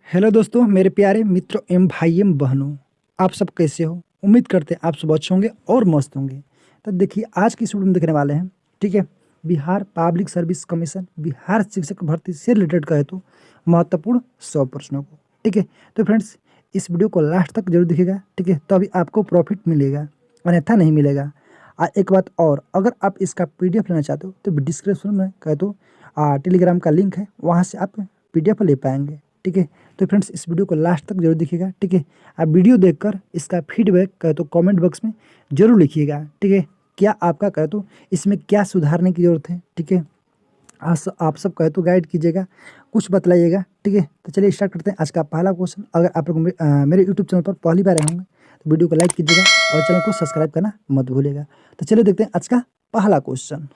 Hello दोस्तों, मेरे प्यारे मित्रों एवं भाई एवं बहनों, आप सब कैसे हो? उम्मीद करते हैं आप सब अच्छे होंगे और मस्त होंगे। तो देखिए आज की इस वीडियो में देखने वाले हैं, ठीक है। Bihar public service commission Bihar शिक्षक भर्ती से रिलेटेड कहे तो महत्वपूर्ण 100 प्रश्नों को, ठीक है। तो फ्रेंड्स इस वीडियो को लास्ट तक जरूर दिखेगा, ठीक है, तो अभी आपको प्रॉफिट मिलेगा, अन्यथा नहीं मिलेगा। एक बात और, अगर आप इसका PDF लेना चाहते हो तो डिस्क्रिप्शन में कहे तो टेलीग्राम का लिंक है, वहाँ से आप PDF ले पाएंगे, ठीक है। तो फ्रेंड्स इस वीडियो को लास्ट तक जरूर देखिएगा, ठीक है। आप वीडियो देखकर इसका फीडबैक कहे तो कमेंट बॉक्स में जरूर लिखिएगा, ठीक है। क्या आपका कहे तो इसमें क्या सुधारने की जरूरत है, ठीक है। आप सब कहे तो गाइड कीजिएगा, कुछ बतलाइएगा, ठीक है। तो चलिए स्टार्ट करते हैं आज का पहला क्वेश्चन। अगर आप लोग मेरे यूट्यूब चैनल पर पहली बार आए होंगे तो वीडियो को लाइक कीजिएगा और चैनल को सब्सक्राइब करना मत भूलिएगा। तो चलिए देखते हैं आज का पहला क्वेश्चन।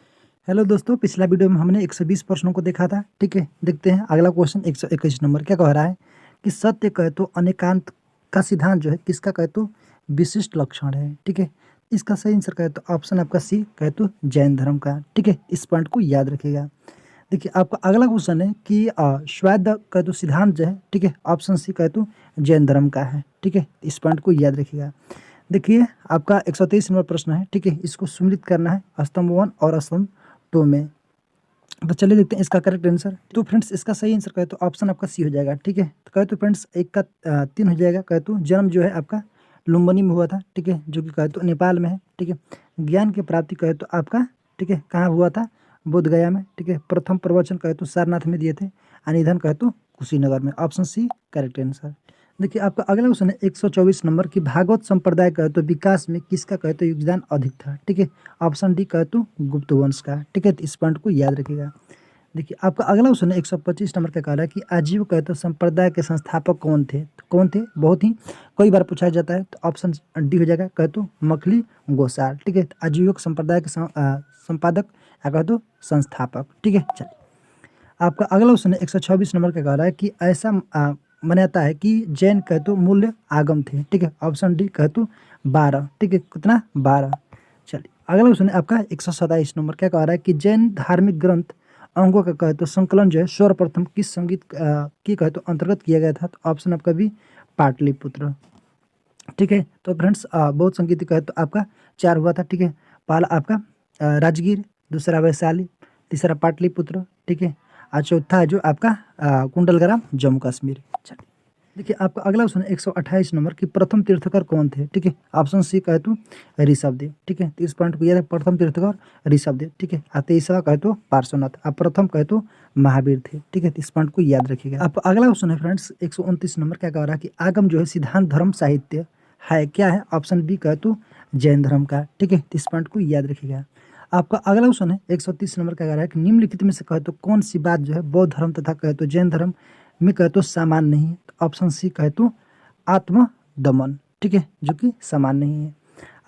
हेलो दोस्तों, पिछला वीडियो में हमने 120 प्रश्नों को देखा था, ठीक है। देखते हैं अगला क्वेश्चन 121 नंबर क्या कह रहा है कि सत्य कहे तो अनेकांत का सिद्धांत जो है किसका कहे तो विशिष्ट लक्षण है, ठीक है। इसका सही आंसर कहे तो ऑप्शन आपका सी कहे तो जैन धर्म का, ठीक है। इस पॉइंट को याद रखिएगा। देखिए आपका अगला क्वेश्चन है कि श्वेत कहे तो सिद्धांत जो है, ठीक है, ऑप्शन सी कहे तो जैन धर्म का है, ठीक है। इस पॉइंट को याद रखिएगा। देखिए आपका 123 नंबर प्रश्न है, ठीक है। इसको सुमिलित करना है स्तंभ 1 और स्तंभ 2 में। तो चलिए देखते हैं इसका करेक्ट आंसर। तो फ्रेंड्स इसका सही आंसर कहे तो ऑप्शन आपका सी हो जाएगा, ठीक है। तो कहे तो फ्रेंड्स एक का 3 हो जाएगा। कहे तो जन्म जो है आपका लुम्बिनी में हुआ था, ठीक है, जो कि कहे तो नेपाल में है, ठीक है। ज्ञान की प्राप्ति कहे तो आपका, ठीक है, कहाँ हुआ था? बोध गया में, ठीक है। प्रथम प्रवचन कहे तो सारनाथ में दिए थे। निधन कहे तो कुशीनगर में। Option C correct answer. देखिए आपका अगला क्वेश्चन है 124 नंबर की भागवत संप्रदाय कहे तो विकास में किसका कहे तो योगदान अधिक था, ठीक है। ऑप्शन डी कहे तो गुप्त वंश का, ठीक है। तो इस पॉइंट को याद रखिएगा। देखिए आपका अगला क्वेश्चन है 125 नंबर का कह रहा है कि आजीव कहे तो संप्रदाय के संस्थापक कौन थे? तो कौन थे? बहुत ही कई बार पूछा जाता है। तो ऑप्शन डी हो जाएगा कहे तो मखली गोसाल, ठीक है। तो आजीविक संप्रदाय के संपादक या कहे तो संस्थापक, ठीक है। चलिए आपका अगला क्वेश्चन है 126 नंबर का कह रहा है कि ऐसा मान्यता है कि जैन कहे तो मूल्य आगम थे, ठीक है। ऑप्शन डी कहे तो 12, ठीक है। कितना? 12। चलिए अगला क्वेश्चन है आपका 127 नंबर क्या कह रहा है कि जैन धार्मिक ग्रंथ अंगों का कहे तो संकलन जो है सर्वप्रथम किस संगीत की कहे तो अंतर्गत किया गया था? तो ऑप्शन आपका भी पाटलिपुत्र, ठीक है। तो फ्रेंड्स बहुत संगीत कहे तो आपका 4 हुआ था, ठीक है। पहला आपका राजगीर, दूसरा वैशाली, तीसरा पाटलिपुत्र, ठीक है। और चौथा है जो आपका कुंडलग्राम जम्मू कश्मीर। चलिए देखिए आपका अगला क्वेश्चन 128 नंबर की प्रथम तीर्थकर कौन थे, ठीक है। ऑप्शन सी कहे तो ऋषभदेव, ठीक है। तो इस पॉइंट को याद है, प्रथम तीर्थकर ऋषभदेव, ठीक है। और तीसरा कहे तो पार्श्वनाथ, और प्रथम कहे तो महावीर थे, ठीक है। तो इस पॉइंट को याद रखिएगा। आपका अगला क्वेश्चन है फ्रेंड्स 129 नंबर क्या कह रहा है कि आगम जो है सिद्धांत धर्म साहित्य है, क्या है? ऑप्शन बी कहे तो जैन धर्म का, ठीक है। तो इस पॉइंट को याद रखिएगा। आपका अगला क्वेश्चन है 130 नंबर का कह रहा है कि निम्नलिखित में से कहे तो कौन सी बात जो है बौद्ध धर्म तथा कहे तो जैन धर्म में कहे तो समान नहीं है? तो ऑप्शन सी कहे तो आत्मदमन, ठीक है, जो कि समान नहीं है।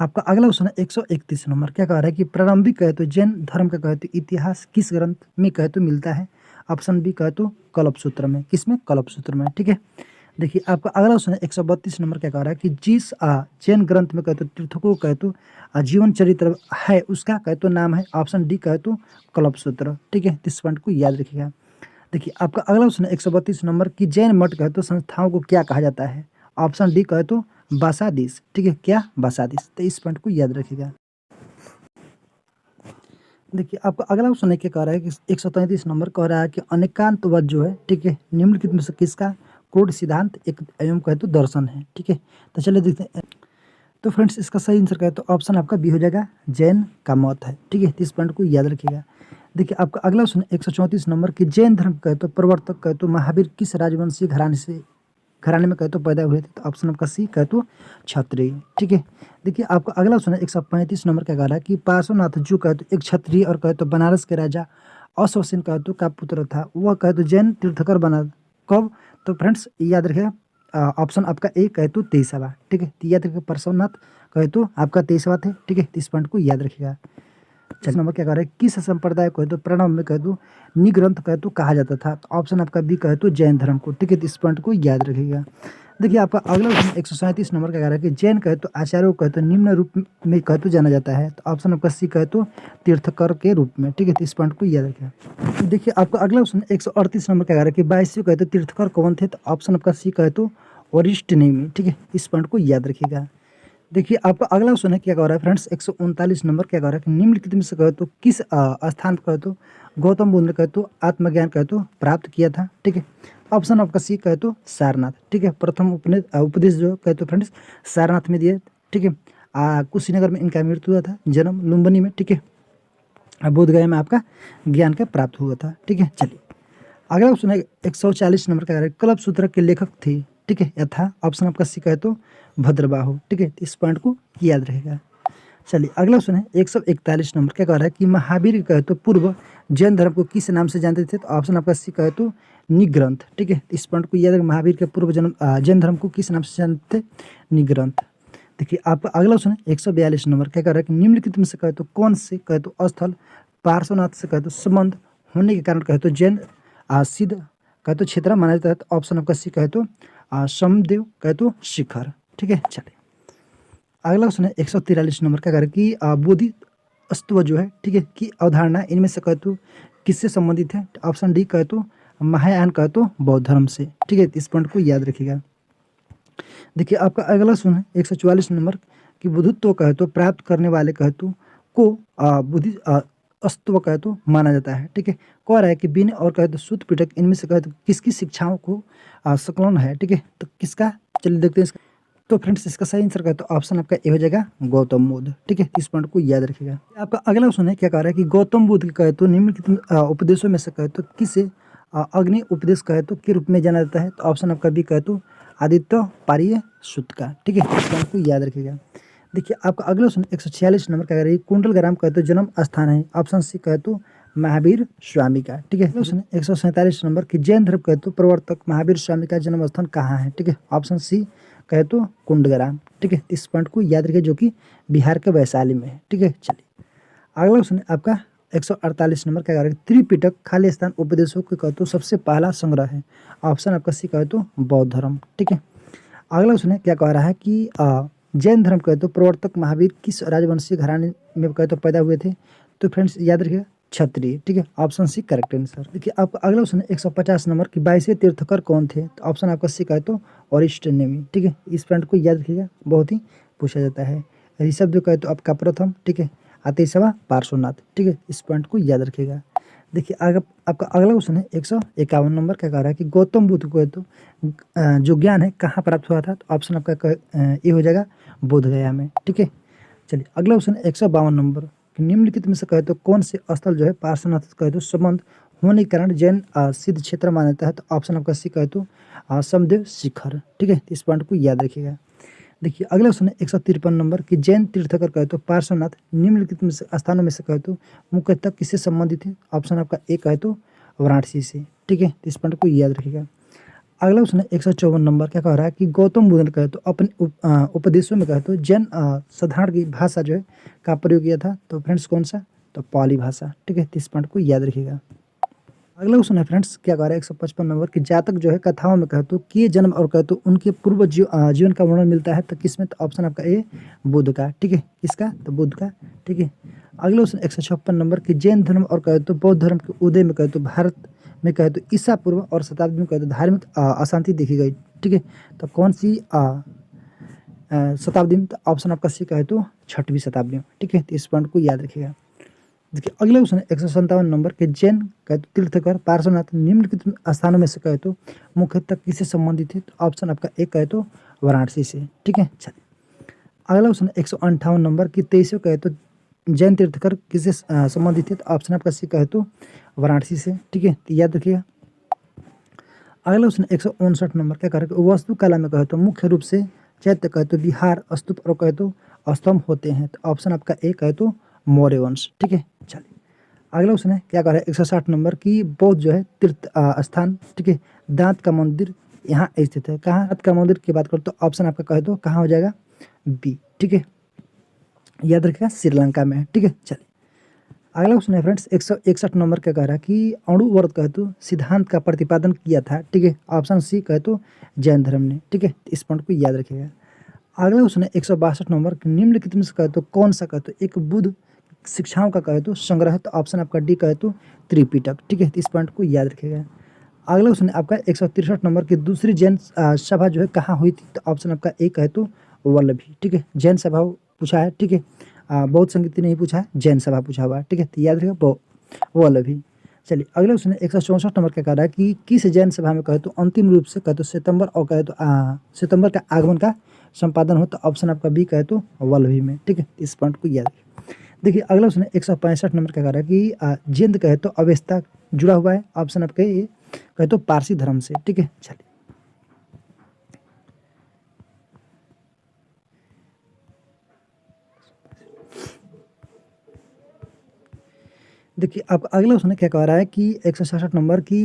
आपका अगला क्वेश्चन है 131 नंबर क्या कह रहा है कि प्रारंभिक कहे तो जैन धर्म का कहे तो इतिहास किस ग्रंथ में कहे तो मिलता है? ऑप्शन बी कहे तो कल्पसूत्र में। किसमें? कल्पसूत्र में, ठीक है। देखिए आपका अगला क्वेश्चन है 132 नंबर क्या कह रहा है कि जिस जैन ग्रंथ में कहे तो तीर्थकों कहे तो जीवन चरित्र है उसका कहे तो नाम है? ऑप्शन डी कहे तो कल्पसूत्र, ठीक है। इस पॉइंट को याद रखिएगा। देखिए आपका अगला क्वेश्चन है 132 नंबर की जैन मठ कहे तो संस्थाओं को क्या कहा जाता है? ऑप्शन डी कहे तो बसादीस, ठीक है। क्या? बसादीस। तो इस पॉइंट को याद रखिएगा। देखिए आपका अगला क्वेश्चन है क्या कह रहा है कि 133 नंबर कह रहा है कि अनेकांतवाद जो है, ठीक है, निम्नलिखित में से किसका क्रोध सिद्धांत एक एवं कहे तो दर्शन है, ठीक है। तो चलिए देखते हैं। तो फ्रेंड्स इसका सही आंसर कहे तो ऑप्शन आपका बी हो जाएगा, जैन का मत है, ठीक है। इस पॉइंट को याद रखिएगा। देखिए आपका अगला क्वेश्चन 134 नंबर की जैन धर्म कहे तो प्रवर्तक कहे तो महावीर किस राजवंशीय घराने में कहे तो पैदा हुए थे? तो ऑप्शन आपका सी कहे तो क्षत्रिय, ठीक है। देखिए आपका अगला क्वेश्चन है 135 नंबर का कह रहा है कि पार्श्वनाथ जो कहे तो एक क्षत्रिय और कहे तो बनारस के राजा अश्वसेन कहे तो का पुत्र था, वह कहे तो जैन तीर्थकर बना कब? तो फ्रेंड्स याद रखिएगा, ऑप्शन आपका ए कहे तो 23वां, ठीक है। तो याद रखिएगा पार्श्वनाथ कहे तो आपका 23वां थे, ठीक है। तो इस पॉइंट को याद रखिएगा। चलिए नंबर क्या कह रहा है किस संप्रदाय को तो प्रणव में कह दो निग्रंथ कह तो कहा जाता था? तो ऑप्शन आपका बी कहे तो जैन धर्म को, ठीक है। तो इस पॉइंट को याद रखिएगा। देखिए आपका अगला क्वेश्चन 137 नंबर का कह रहा है कि जैन कहे तो आचार्यों कहे तो निम्न रूप में कहे तो जाना जाता है, तो ऑप्शन आपका सी कहे तो तीर्थकर के रूप में, ठीक है। तो इस पॉइंट को याद रखिए। देखिए आपका अगला क्वेश्चन 138 नंबर का कह रहा है कि 22वें कहे तो तीर्थकर कौन थे, तो ऑप्शन आपका सी कहे तो वरिष्ठ नेमी, ठीक है। इस पॉइंट को याद रखिएगा। देखिए आपका अगला क्वेश्चन है क्या कह रहा है फ्रेंड्स 139 नंबर क्या कह रहा है कि निम्नलिखित में से कहे तो किस स्थान पर कहे तो गौतम बुद्ध ने कहे तो आत्मज्ञान कहे तो प्राप्त किया था, ठीक है। ऑप्शन आपका सी कहे तो सारनाथ, ठीक है। प्रथम उपदेश जो कहे तो फ्रेंड्स सारनाथ में दिए, ठीक है। कुशीनगर में इनका मृत्यु हुआ था, जन्म लुम्बिनी में, ठीक है। बोधगया में आपका ज्ञान का प्राप्त हुआ था, ठीक है। चलिए अगला क्वेश्चन है 140 नंबर का कल्प सूत्र के लेखक थे, ठीक है, यथा ऑप्शन आपका सी कहे तो भद्रबाहु, ठीक है। इस पॉइंट को याद रहेगा। चलिए अगला क्वेश्चन है 141 नंबर क्या कह रहा है कि महावीर कहे तो पूर्व जैन धर्म को किस नाम से जानते थे, तो ऑप्शन आपका सी कहे तो निग्रंथ, ठीक है। इस पॉइंट को याद रखें, महावीर के पूर्व जन्म जैन धर्म को किस नाम से जानते थे, निग्रंथ। देखिए आपका अगला क्वेश्चन है 142 नंबर क्या कह रहा है कि निम्नलिखित में से कहे तो कौन से कहे तो स्थल पार्श्वनाथ से कहे तो संबंध होने के कारण कहे तो जैन सिद्ध कहे तो क्षेत्र माना जाता है, तो ऑप्शन आपका सी कहे तो समदेव कहे तो शिखर, ठीक है। चलिए अगला क्वेश्चन है 143 नंबर का कह रहा है कि बोधि अस्त्व जो है, ठीक है, की अवधारणा इनमें से कहे तो किससे संबंधित है, ऑप्शन डी कहे तो महायान कहे तो बौद्ध धर्म से, ठीक है। इस पॉइंट को याद रखिएगा। देखिए आपका अगला क्वेश्चन है 144 नंबर कि बुद्धत्व कहे तो प्राप्त करने वाले कहे तो को बुद्धि अस्त्व कहे तो माना जाता है, ठीक है। कह रहा है कि बिन और कहे तो सूत पिटक इनमें से कहे तो किसकी शिक्षाओं को संकलन है, ठीक है। तो किसका, चलिए देखते हैं इसका। तो फ्रेंड्स इसका सही आंसर कहे तो ऑप्शन आपका ए हो जाएगा गौतम बुद्ध, ठीक है। इस पॉइंट को याद रखिएगा। आपका अगला क्वेश्चन है क्या कह रहा है कि गौतम बुद्ध के कहे तो निम्नलिखित उपदेशों में से कहे तो किसे अग्नि उपदेश कहे तो के रूप में जाना जाता है, तो ऑप्शन आपका बी कहे तो आदित्य पारीय सूत का, ठीक है। इस पॉइंट को याद रखिएगा। देखिए आपका अगला क्वेश्चन 146 नंबर का कह रही है कुंडलग्राम कहे तो जन्म स्थान है, ऑप्शन सी कहे तो महावीर स्वामी का, ठीक है। क्वेश्चन 147 नंबर की जैन धर्म कहे तो प्रवर्तक महावीर स्वामी का जन्म स्थान कहाँ है, ठीक है। ऑप्शन सी कहे तो कुंडग्राम, ठीक है। इस पॉइंट को याद रखिए जो कि बिहार के वैशाली में है, ठीक है। चलिए अगला क्वेश्चन आपका 148 नंबर का कह रहा है त्रिपिटक खाली स्थान उपदेशों के कहे तो सबसे पहला संग्रह है, ऑप्शन आपका सी कहे तो बौद्ध धर्म, ठीक है। अगला क्वेश्चन है क्या कह रहा है कि जैन धर्म कहे तो प्रवर्तक महावीर किस राजवंशीय घराने में कहे तो पैदा हुए थे, तो फ्रेंड्स याद रखिएगा क्षत्रिय, ठीक है। Option C correct answer. देखिए आपका अगला क्वेश्चन 150 नंबर की 22वें तीर्थकर कौन थे, तो ऑप्शन आपका सी कहे तो वरिष्ठ नेमी, ठीक है। इस पॉइंट को याद रखिएगा, बहुत ही पूछा जाता है। ऋषभ जो कहे तो आपका प्रथम, ठीक है। आतिशवा पार्श्वनाथ, ठीक है। इस पॉइंट को याद रखिएगा। देखिए आगे आपका अगला क्वेश्चन है 151 नंबर का कह रहा है कि गौतम बुद्ध को तो जो ज्ञान है कहाँ प्राप्त हुआ था, तो ऑप्शन आपका ये हो जाएगा बोधगया में, ठीक है। चलिए अगला क्वेश्चन 152 नंबर कि निम्नलिखित में से कहे तो कौन से स्थल जो है पार्श्वनाथ कहे तो संबंध होने के कारण जैन सिद्ध क्षेत्र माना जाता है, तो ऑप्शन आपका सी कहे तो समदेव शिखर, ठीक है। इस पॉइंट को याद रखिएगा। देखिए अगला क्वेश्चन है 153 नंबर कि जैन तीर्थकर कहे तो पार्श्वनाथ निम्नलिखित में से स्थानों में से कहे तो मुख्यतः किससे संबंधित है, ऑप्शन आपका ए कहे तो वाराणसी से, ठीक है। इस पॉइंट को याद रखिएगा। अगला क्वेश्चन है 154 नंबर क्या कह रहा है कि गौतम बुद्ध ने कहे तो अपने उपदेशों में कहे तो जैन साधारण की भाषा जो है का प्रयोग किया था, तो फ्रेंड्स कौन सा, तो पाली भाषा, ठीक है। इस पॉइंट को याद रखिएगा। अगला क्वेश्चन है फ्रेंड्स क्या कह रहा है 155 नंबर की जातक जो है कथाओं में कहे तो किए जन्म और कहे तो उनके पूर्व जीवन का वर्णन मिलता है, तो किसमें, तो ऑप्शन आपका ए बुद्ध का, ठीक है। किसका, तो बुद्ध का, ठीक है। अगला क्वेश्चन 156 नंबर की जैन धर्म और कहे तो बौद्ध धर्म के उदय में कहे तो भारत में कहे तो ईसा पूर्व और शताब्दी में कहे तो धार्मिक अशांति देखी गई, ठीक है। तो कौन सी शताब्दी में, तो ऑप्शन आपका सी कहे तो 6वीं शताब्दी में, ठीक है। तो इस पॉइंट को याद रखिएगा। देखिए अगला क्वेश्चन है 157 नंबर के जैन कहे तो तीर्थकर पार्श्वनाथ निम्नलिखित स्थानों में से कहे तो मुख्यतः किससे संबंधित है, तो ऑप्शन आपका एक कहे तो वाराणसी से, ठीक है। चलिए अगला क्वेश्चन 158 नंबर की 23वें कहे तो जैन तीर्थकर किससे संबंधित है, तो ऑप्शन आपका सी कहे तो वाराणसी से, ठीक है। तो याद रखिएगा। अगला क्वेश्चन 159 नंबर क्या कह रहा है वास्तुकला में कहे तो मुख्य रूप से चैत्य कहे तो बिहार स्तूप और कहे तो स्तंभ होते हैं, तो ऑप्शन आपका ए कहे तो मौर्य वंश, ठीक है। चलिए अगला क्वेश्चन है क्या कह रहा है 160 नंबर की बौद्ध जो है तीर्थ स्थान, ठीक है, दांत का मंदिर यहाँ स्थित है, कहाँ, दांत का मंदिर की बात करो तो ऑप्शन आपका कहे तो कहाँ हो जाएगा, बी, ठीक है। याद रखिएगा श्रीलंका में, ठीक है। चलिए अगला क्वेश्चन है फ्रेंड्स 161 नंबर का कह रहा है कि अणुवर्त कहे तो सिद्धांत का प्रतिपादन किया था, ठीक है। ऑप्शन सी कहे तो जैन धर्म ने, ठीक है। इस पॉइंट को याद रखिएगा। अगला क्वेश्चन है 162 नंबर, निम्नलिखित में से कहे तो कौन सा कहे तो एक बुद्ध शिक्षाओं का कहे तो संग्रह, तो ऑप्शन आपका डी कहे तो त्रिपिटक, ठीक है। इस पॉइंट को याद रखिएगा। अगला क्वेश्चन है आपका 163 नंबर की दूसरी जैन सभा जो है कहाँ हुई थी, तो ऑप्शन आपका ए कहे तो वल्लभी, ठीक है। जैन सभा पूछा है, ठीक है। बौद्ध संगीति नहीं पूछा है, जैन सभा पूछा हुआ है, ठीक है। तो याद रखिएगा वल्लभी। चलिए अगला क्वेश्चन है 164 नंबर का कह रहा है कि किस जैन सभा में कहे तो अंतिम रूप से कहे तो सितंबर और कहे तो सितंबर का आगमन का संपादन हो, तो ऑप्शन आपका बी कहे तो वल्लभी में, ठीक है। इस पॉइंट को याद रखिए। देखिए अगला क्वेश्चन है 165 नंबर का कह रहा है कि जिंद कहे तो अवेस्ता जुड़ा हुआ है, ऑप्शन आपका ये कहे तो पारसी धर्म से, ठीक है। चलिए देखिए अब अगला क्वेश्चन क्या कह रहा है कि 166 नंबर की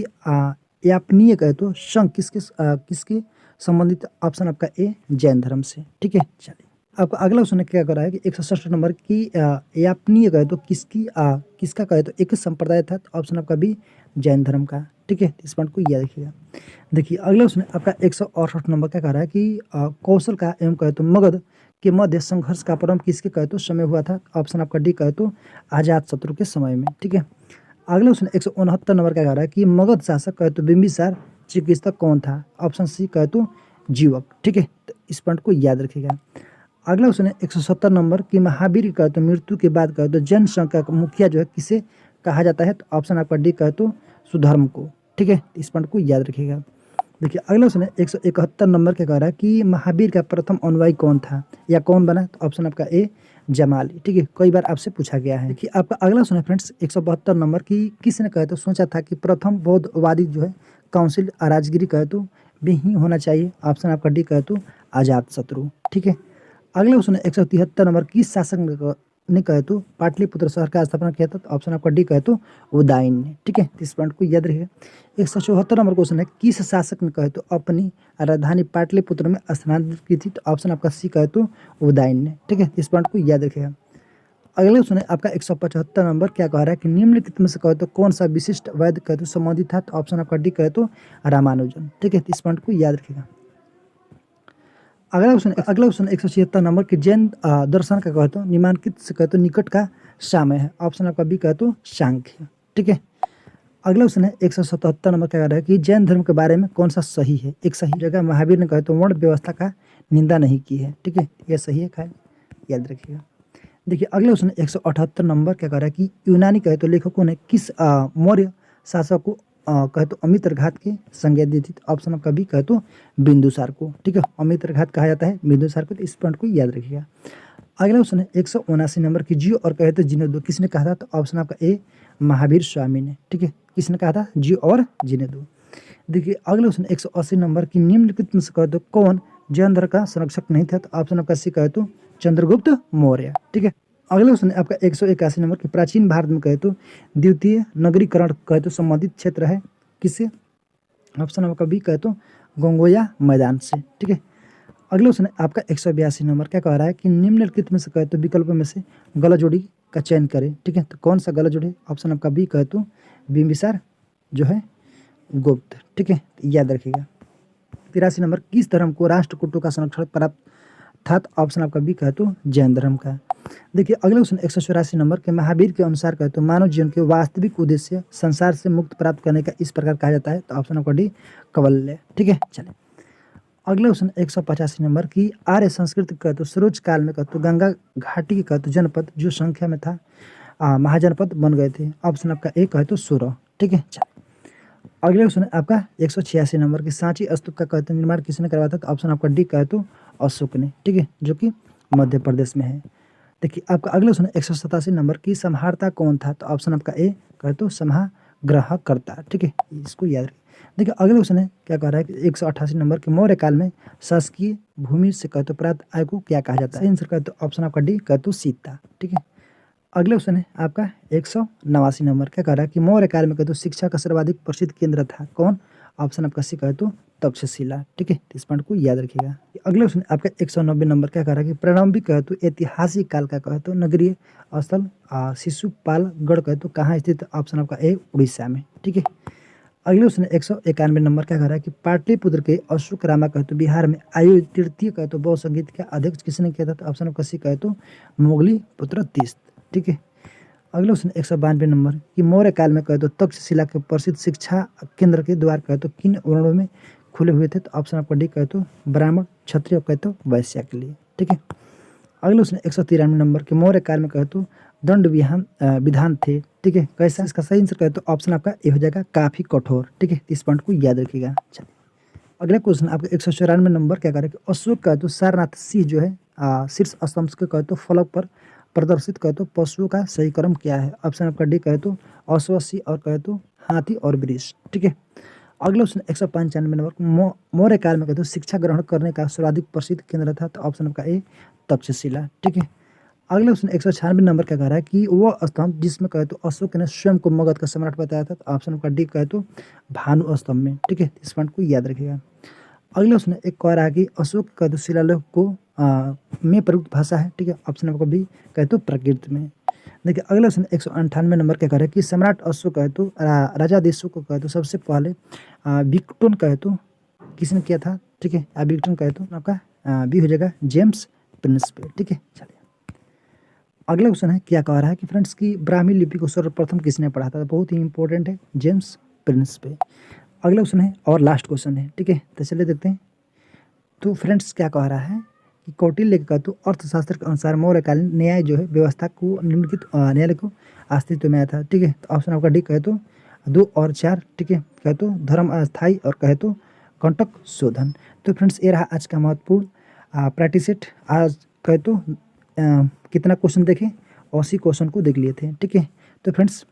यापनीय कहे तो संघ किसके संबंधित, ऑप्शन आपका ए जैन धर्म से, ठीक है। चलिए आपका अगला क्वेश्चन क्या कर रहा है कि 167 नंबर की यापनीय कहे तो किसका कहे तो एक संप्रदाय था, तो ऑप्शन आपका बी जैन धर्म का, ठीक है। इस पॉइंट को याद रखिएगा। देखिए अगला क्वेश्चन आपका 168 नंबर का कह रहा है कि कौशल का एवं कहे तो मगध के मध्य संघर्ष का प्रारंभ किसके कहे तो समय हुआ था, ऑप्शन आपका डी कहे तो अजात शत्रु के समय में, ठीक है। अगला क्वेश्चन 169 नंबर का कह रहा है कि मगध शासक कहे तो बिंबिसार चिकित्सक कौन था, ऑप्शन सी कहे तो जीवक, ठीक है। तो इस पॉइंट को याद रखिएगा। अगला क्वेश्चन है 170 नंबर की महावीर कहे तो मृत्यु के बाद कहे तो जनसंघ का मुखिया जो है किसे कहा जाता है, तो ऑप्शन आपका डी कहे तो सुधर्म को, ठीक है। इस पॉइंट को याद रखिएगा। देखिए अगला क्वेश्चन है 171 नंबर का कह रहा है कि महावीर का प्रथम अनुयायी कौन था या कौन बना, तो ऑप्शन आपका ए जमाली, ठीक है। कई बार आपसे पूछा गया है। देखिए आपका अगला क्वेश्चन है फ्रेंड्स 172 नंबर की किसने कहे तो सोचा था कि प्रथम बौद्धवादी जो है काउंसिल राजगिरी कहे तो भी ही होना चाहिए, ऑप्शन आपका डी कहे तो अजात शत्रु, ठीक है। अगला क्वेश्चन है 173 नंबर किस शासक ने कहे तो पाटलिपुत्र शहर का स्थापना किया था, तो ऑप्शन आपका डी कहे तो उदयन ने, ठीक है। इस पॉइंट को याद रखिएगा। 174 नंबर क्वेश्चन है किस शासक ने कहे तो अपनी राजधानी पाटलिपुत्र में स्थानांतरित की थी, तो ऑप्शन आपका सी कहे तो उदयन ने, ठीक है। इस पॉइंट को याद रखिएगा। अगले क्वेश्चन है आपका 175 नंबर क्या कह रहा है कि निम्नलिखित में से कहे तो कौन सा विशिष्ट वैद्य कहे तो संबंधित था, तो ऑप्शन आपका डी कहे तो रामानुजन, ठीक है। इस पॉइंट को याद रखिएगा। अगला क्वेश्चन 176 नंबर की जैन दर्शन का कहे तो निम्नलिखित से कहे तो निकट का साम्य है, ऑप्शन आपका बी कहे तो सांख्य, ठीक है। अगला क्वेश्चन है 177 नंबर का कह रहा है कि जैन धर्म के बारे में कौन सा सही है, एक सही जगह महावीर ने कहे तो वर्ण व्यवस्था का निंदा नहीं की है, ठीक है। यह सही है, खाए याद रखिएगा। देखिए अगला क्वेश्चन 178 नंबर क्या कह रहा है कि यूनानी कहे तो लेखकों ने किस मौर्य शासक को कहे तो अमित्रघात के संज्ञा दी थी, तो ऑप्शन आपका बी कहे तो बिंदुसार को, ठीक है। अमित्रघात कहा जाता है बिंदुसार को, तो इस पॉइंट को याद रखिएगा। अगला क्वेश्चन है 179 नंबर की जियो और कहे तो जीने दो किसने कहा था, तो ऑप्शन आपका ए महावीर स्वामी ने, ठीक है। किसने कहा था, जियो और जीने दो। देखिए अगला क्वेश्चन 180 नंबर की निम्नलिखित में से कहे तो कौन जैन धर्म का संरक्षक नहीं था, तो ऑप्शन आपका सी कहे तो चंद्रगुप्त मौर्य, ठीक है। अगला क्वेश्चन है आपका 181 नंबर की प्राचीन भारत में कहे तो द्वितीय नगरीकरण कहे तो संबंधित क्षेत्र है किससे, ऑप्शन आपका बी कहे तो गोंगोया मैदान से, ठीक है। अगला क्वेश्चन है आपका 182 नंबर क्या कह रहा है कि निम्नलिखित में से कहे तो विकल्प में से गलत जोड़ी का चयन करें, ठीक है। तो कौन सा गलत जोड़ी, ऑप्शन आपका बी कहे तो बिंबिसार जो है गुप्त, ठीक है। याद रखिएगा। 83 नंबर किस धर्म को राष्ट्रकूटों का संरक्षण प्राप्त था, तो ऑप्शन आपका बी कहे तो जैन धर्म का। देखिए अगले क्वेश्चन 184 नंबर के महावीर के अनुसार कहे तो मानव जीवन के वास्तविक उद्देश्य संसार से मुक्त प्राप्त करने का इस प्रकार कहा जाता है, तो ऑप्शन आपका डी कवल्य, ठीक है। चलिए अगला क्वेश्चन 185 नंबर की आर्य संस्कृति कहे तो सरोज काल में कहे तो गंगा घाटी के कहे तो जनपद जो संख्या में था महाजनपद बन गए थे, ऑप्शन आपका ए कहे तो 16, ठीक है। चलिए अगले क्वेश्चन आपका 186 नंबर की सांची स्तूप का कहे तो निर्माण किसने करवाया था, तो ऑप्शन आपका डी कहे तो अशोक ने, ठीक है, जो कि मध्य प्रदेश में है। देखिए आपका अगला क्वेश्चन 187 नंबर की संहारता कौन था, तो ऑप्शन आपका ए कहे तो समाग्रहकर्ता, ठीक है। इसको याद रखिए। देखिए अगला क्वेश्चन है क्या कह रहा है कि 188 नंबर के मौर्य काल में शासकीय भूमि से कहे तो प्राप्त आय को क्या कहा जाता है, आंसर कहे तो ऑप्शन आपका डी कहे तो सीता, ठीक है। अगला क्वेश्चन है आपका 189 नंबर क्या कह रहा है कि मौर्य काल में कहे तो शिक्षा का सर्वाधिक प्रसिद्ध केंद्र था कौन, ऑप्शन आपका सी कहे तो तक्षशिला, ठीक है। इस पॉइंट को याद रखिएगा। अगले क्वेश्चन आपका 190 नंबर क्या कह रहा है कि प्रारंभिक कहे तो ऐतिहासिक काल का कहे तो नगरीय स्थल शिशुपालगढ़ कहे तो कहाँ स्थित? ऑप्शन आपका ए उड़ीसा में। ठीक है। अगले क्वेश्चन 191 नंबर क्या कह रहा है कि पाटलिपुत्र के अशोक रामा कहे तो बिहार में आयोजित तृतीय कहे तो बौद्ध संगीत का अध्यक्ष किसने किया था? तो ऑप्शन आपका सी कहे तो मोगली पुत्र तीस्त। ठीक है। अगले क्वेश्चन 192 नंबर कि मौर्य काल में कहे तो तक्षशिला के प्रसिद्ध शिक्षा केंद्र के द्वार कहे तो किन वर्णों में खुले हुए थे? तो ऑप्शन आपका डी कहे तो ब्राह्मण क्षत्रिय कहे तो वैश्य के लिए। ठीक है। अगले क्वेश्चन 193 नंबर के मौर्य काल में कहे तो दंड विधान थे। ठीक है। कैसा? इसका सही आंसर कहे तो ऑप्शन आपका ए हो जाएगा काफी कठोर। ठीक है। इस पॉइंट को याद रखिएगा। चलिए अगला क्वेश्चन आपका 194 नंबर क्या करें कि अशोक कहे तो सारनाथ सिंह जो है शीर्ष स्तंभ के कहे तो फलक पर प्रदर्शित कहे तो पशुओं का सही क्रम क्या है? ऑप्शन आपका डी कहे तो अश्व और कहे तो हाथी और वृष। ठीक है। अगला क्वेश्चन 195 नंबर मौर्य काल में कहे तो शिक्षा ग्रहण करने का सर्वाधिक प्रसिद्ध केंद्र था? तो ऑप्शन आपका ए तक्षशिला। ठीक है। अगला क्वेश्चन 196 नंबर क्या कह रहा है कि वह स्तंभ जिसमें कहे तो अशोक ने स्वयं को मगध का सम्राट बताया था? तो ऑप्शन आपका डी कहे तो भानु स्तंभ में। ठीक है। इस पॉइंट को याद रखिएगा। अगला क्वेश्चन एक कह रहा है कि अशोक कहे तो शिलालेख को में प्रयुक्त भाषा है? ठीक है। ऑप्शन आपका बी कहे तो प्राकृत में। देखिए अगला क्वेश्चन 198 नंबर क्या कह रहा है कि सम्राट अशोक कहे तो राजा देशों को कहे तो सबसे पहले विक्टोन कहे तो किसने किया था? ठीक है। विक्टोन कहे तो आपका बी हो जाएगा जेम्स प्रिंसपे। ठीक है। चलिए अगला क्वेश्चन है क्या कह रहा है कि फ्रेंड्स की ब्राह्मी लिपि को सर्वप्रथम किसने पढ़ा था? बहुत ही इंपॉर्टेंट है, जेम्स प्रिंसपे। अगला क्वेश्चन है और लास्ट क्वेश्चन है। ठीक है। तो चलिए देखते हैं। तो फ्रेंड्स क्या कह रहा है कि कौटिल्य का तो अर्थशास्त्र के अनुसार मौर्यकालीन न्याय जो है व्यवस्था को निम्नलिखित न्यायालय को अस्तित्व में आया था? ठीक है। तो ऑप्शन आपका डी कहे तो 2 और 4। ठीक है। कहे तो धर्म अस्थायी और कहे तो कंटक शोधन। तो फ्रेंड्स ये रहा आज का महत्वपूर्ण प्रैक्टिस सेट। आज कहे तो कितना क्वेश्चन देखे? 80 क्वेश्चन को देख लिए थे। ठीक है। तो फ्रेंड्स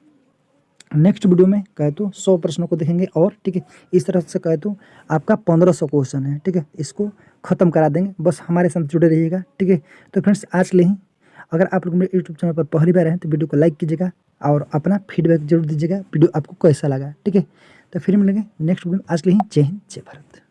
नेक्स्ट वीडियो में कहे तो 100 प्रश्नों को देखेंगे और ठीक है इस तरह से कहे तो आपका 1500 क्वेश्चन है। ठीक है। इसको खत्म करा देंगे, बस हमारे साथ जुड़े रहिएगा। ठीक है। तो फ्रेंड्स आज के लिए ही, अगर आप लोग मेरे यूट्यूब चैनल पर पहली बार हैं तो वीडियो को लाइक कीजिएगा और अपना फीडबैक जरूर दीजिएगा वीडियो आपको कैसा लगा। ठीक है। तो फिर मिलेंगे नेक्स्ट वीडियो में। आज के लिए ही जय हिंद जय भारत।